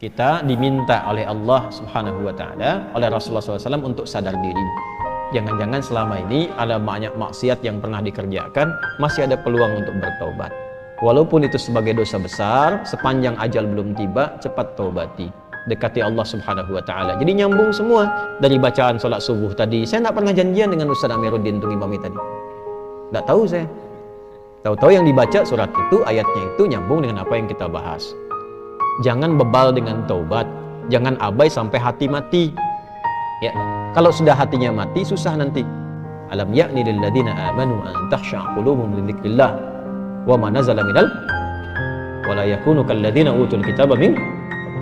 Kita diminta oleh Allah Subhanahu wa Ta'ala, oleh Rasulullah SAW untuk sadar diri. Jangan-jangan selama ini ada banyak maksiat yang pernah dikerjakan, masih ada peluang untuk bertobat. Walaupun itu sebagai dosa besar, sepanjang ajal belum tiba, cepat taubati. Dekati Allah Subhanahu wa Ta'ala. Jadi nyambung semua dari bacaan sholat subuh tadi. Saya tidak pernah janjian dengan Ustaz Amiruddin untuk imami tadi. Tidak tahu saya. Tahu-tahu yang dibaca surat itu, ayatnya itu nyambung dengan apa yang kita bahas. Jangan bebal dengan taubat, jangan abai sampai hati mati. Ya, kalau sudah hatinya mati susah nanti. Alam ya'ni lil ladzina amanu an takhsha'a qulubuhum li dzikrillah wa ma nazala minal wa la yakunu kal ladzina utul kitaba min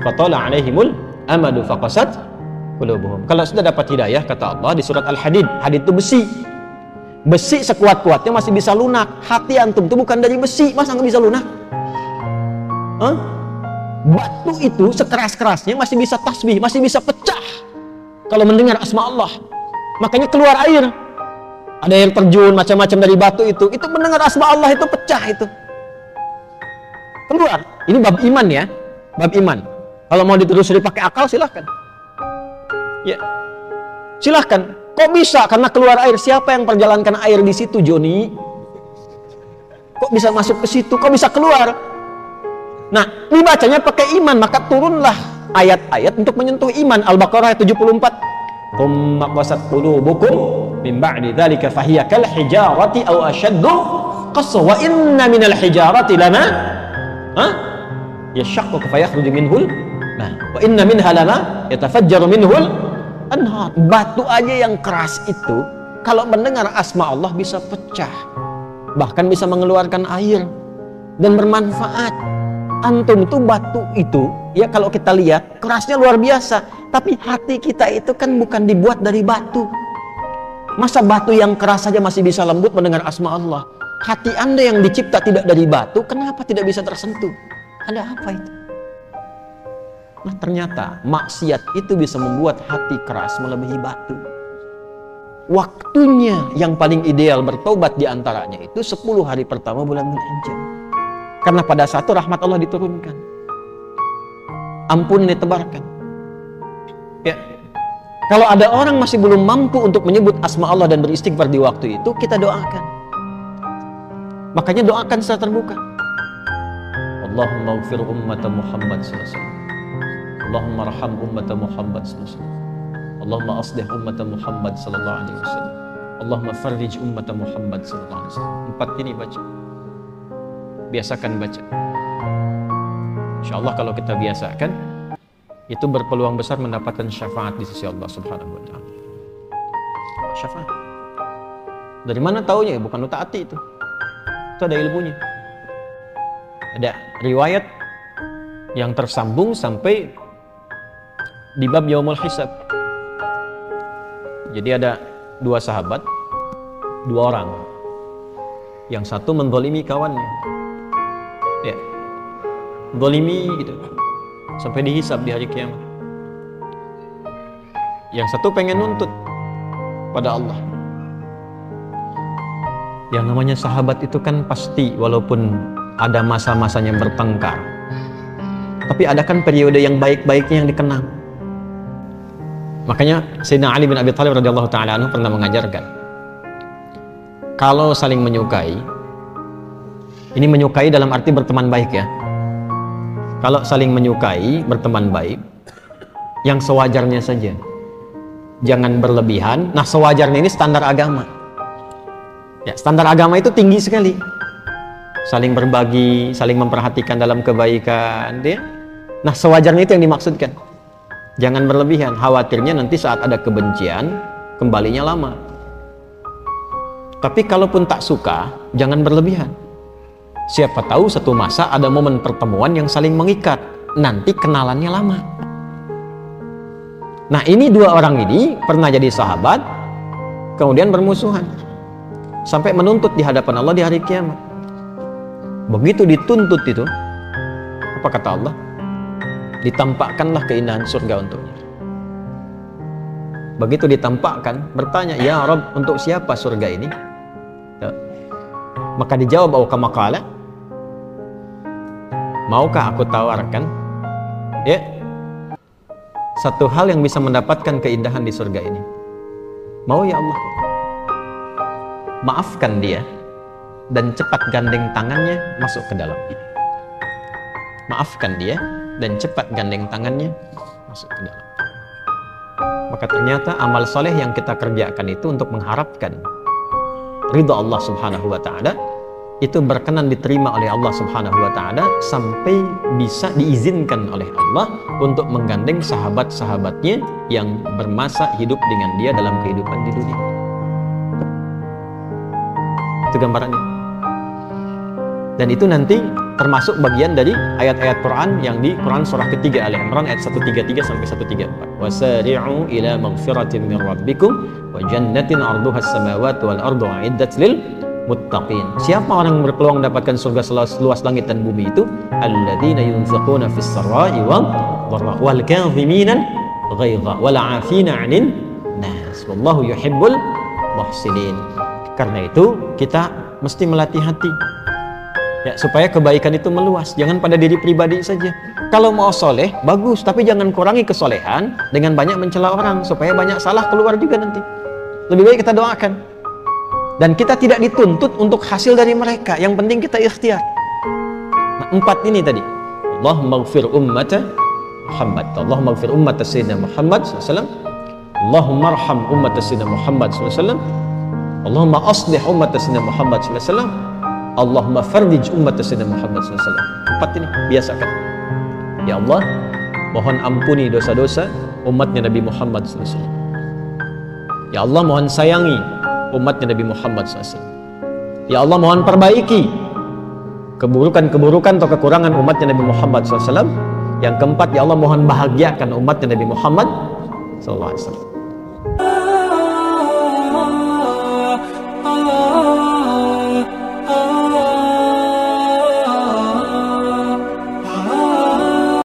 fatala 'alaihimul amadu faqasat qulubuhum. Kalau sudah dapat hidayah, kata Allah di surat Al-Hadid, hadid itu besi. Besi sekuat-kuatnya masih bisa lunak. Hati antum itu bukan dari besi, masa nggak bisa lunak? Batu itu sekeras-kerasnya masih bisa tasbih, masih bisa pecah kalau mendengar asma Allah. Makanya keluar air. Ada air terjun macam-macam dari batu itu mendengar asma Allah itu pecah itu. Keluar. Ini bab iman ya. Bab iman. Kalau mau ditelusuri pakai akal silahkan. Ya. Silahkan. Kok bisa? Karena keluar air. Siapa yang perjalankan air di situ, Joni? Kok bisa masuk ke situ? Kok bisa keluar? Nah, dibacanya pakai iman, maka turunlah ayat-ayat untuk menyentuh iman. Al-Baqarah 74. Thumma qasat qulubukum min ba'di dzalika fahiya kal hijarati aw ashaddu qaswa wa inna minal hijarati lama yashaqqu fa yakhruju minhu wa inna minha lama yatafajjaru minhu anhar. Batu aja yang keras itu kalau mendengar asma Allah bisa pecah, bahkan bisa mengeluarkan air dan bermanfaat. Antum tuh batu itu, ya kalau kita lihat kerasnya luar biasa, tapi hati kita itu kan bukan dibuat dari batu. Masa batu yang keras saja masih bisa lembut mendengar asma Allah? Hati Anda yang dicipta tidak dari batu, kenapa tidak bisa tersentuh? Ada apa itu? Nah, ternyata maksiat itu bisa membuat hati keras melebihi batu. Waktunya yang paling ideal bertobat diantaranya itu 10 hari pertama bulan Dzulhijjah. Karena pada saat itu rahmat Allah diturunkan, ampun ditebarkan. Ya, kalau ada orang masih belum mampu untuk menyebut asma Allah dan beristighfar di waktu itu, kita doakan. Makanya doakan secara terbuka. Allahumma ighfir ummata Muhammad sallallahu alaihi wasallam. Allahumma arham ummata Muhammad sallallahu alaihi wasallam. Allahumma aslih ummata Muhammad sallallahu alaihi wasallam. Allahumma farrij ummata Muhammad sallallahu alaihi wasallam. 4 ini baca. Biasakan baca. Insyaallah kalau kita biasakan, itu berpeluang besar mendapatkan syafaat di sisi Allah Subhanahu wa Ta'ala. Syafaat. Dari mana taunya? Bukan lu taati itu. Itu ada ilmunya. Ada riwayat yang tersambung sampai di bab Yaumul Hisab. Jadi ada 2 sahabat, 2 orang. Yang satu menzalimi kawannya. Ya, zalimi gitu sampai dihisab di hari kiamat. Yang satu pengen nuntut pada Allah. Yang namanya sahabat itu kan pasti walaupun ada masa-masanya bertengkar, tapi ada kan periode yang baik-baiknya yang dikenang. Makanya Sayyidina Ali bin Abi Thalib radhiyallahu ta'ala anhu pernah mengajarkan, kalau saling menyukai, ini menyukai dalam arti berteman baik ya. Kalau saling menyukai, berteman baik, yang sewajarnya saja. Jangan berlebihan. Nah, sewajarnya ini standar agama. Ya, standar agama itu tinggi sekali. Saling berbagi, saling memperhatikan dalam kebaikan, ya. Nah, sewajarnya itu yang dimaksudkan. Jangan berlebihan. Khawatirnya nanti saat ada kebencian, kembalinya lama. Tapi kalaupun tak suka, jangan berlebihan. Siapa tahu satu masa ada momen pertemuan yang saling mengikat, nanti kenalannya lama. Nah, ini 2 orang ini pernah jadi sahabat, kemudian bermusuhan sampai menuntut di hadapan Allah di hari kiamat. Begitu dituntut itu, apa kata Allah? Ditampakkanlah keindahan surga untuknya. Begitu ditampakkan, bertanya, ya Rabb, untuk siapa surga ini? Maka dijawab, maukah aku tawarkan? Ya, satu hal yang bisa mendapatkan keindahan di surga ini. Mau ya Allah, maafkan dia dan cepat gandeng tangannya masuk ke dalam. Maafkan dia dan cepat gandeng tangannya masuk ke dalam. Maka ternyata amal soleh yang kita kerjakan itu untuk mengharapkan ridha Allah Subhanahu wa Ta'ala, itu berkenan diterima oleh Allah Subhanahu wa Ta'ala sampai bisa diizinkan oleh Allah untuk menggandeng sahabat-sahabatnya yang bermasa hidup dengan dia dalam kehidupan di dunia. Itu gambarannya. Dan itu nanti termasuk bagian dari ayat-ayat Quran yang di Quran surah ketiga Ali Imran ayat 133 sampai 134. Wasari'u ila maghfiratin min rabbikum wa jannatin 'arduha as-samawati wal ardu 'iddat lil muttaqin. Siapa orang yang berpeluang mendapatkan surga seluas langit dan bumi itu? Alladzina yunfiquna fis sarra'i wal dharra wal kadhimina ghaidha wal 'afina 'anil nas wallahu yuhibbul muhsinin. Karena itu kita mesti melatih hati ya, supaya kebaikan itu meluas, jangan pada diri pribadi saja. Kalau mau soleh, bagus, tapi jangan kurangi kesolehan dengan banyak mencela orang, supaya banyak salah keluar juga nanti. Lebih baik kita doakan. Dan kita tidak dituntut untuk hasil dari mereka, yang penting kita ikhtiar. Nah, 4 ini tadi. Allahumma ighfir ummata Muhammad, Allahumma ighfir ummata Sayyidina Muhammad SAW, Allahumma arham ummata Sayyidina Muhammad SAW, Allahumma aslih ummata Sayyidina Muhammad SAW, Allahumma farrij umat Sayyidina Muhammad SAW. 4 ini biasakan. Ya Allah, mohon ampuni dosa-dosa umatnya Nabi Muhammad SAW. Ya Allah, mohon sayangi umatnya Nabi Muhammad SAW. Ya Allah, mohon perbaiki keburukan-keburukan atau kekurangan umatnya Nabi Muhammad SAW. Yang keempat, ya Allah, mohon bahagiakan umatnya Nabi Muhammad SAW.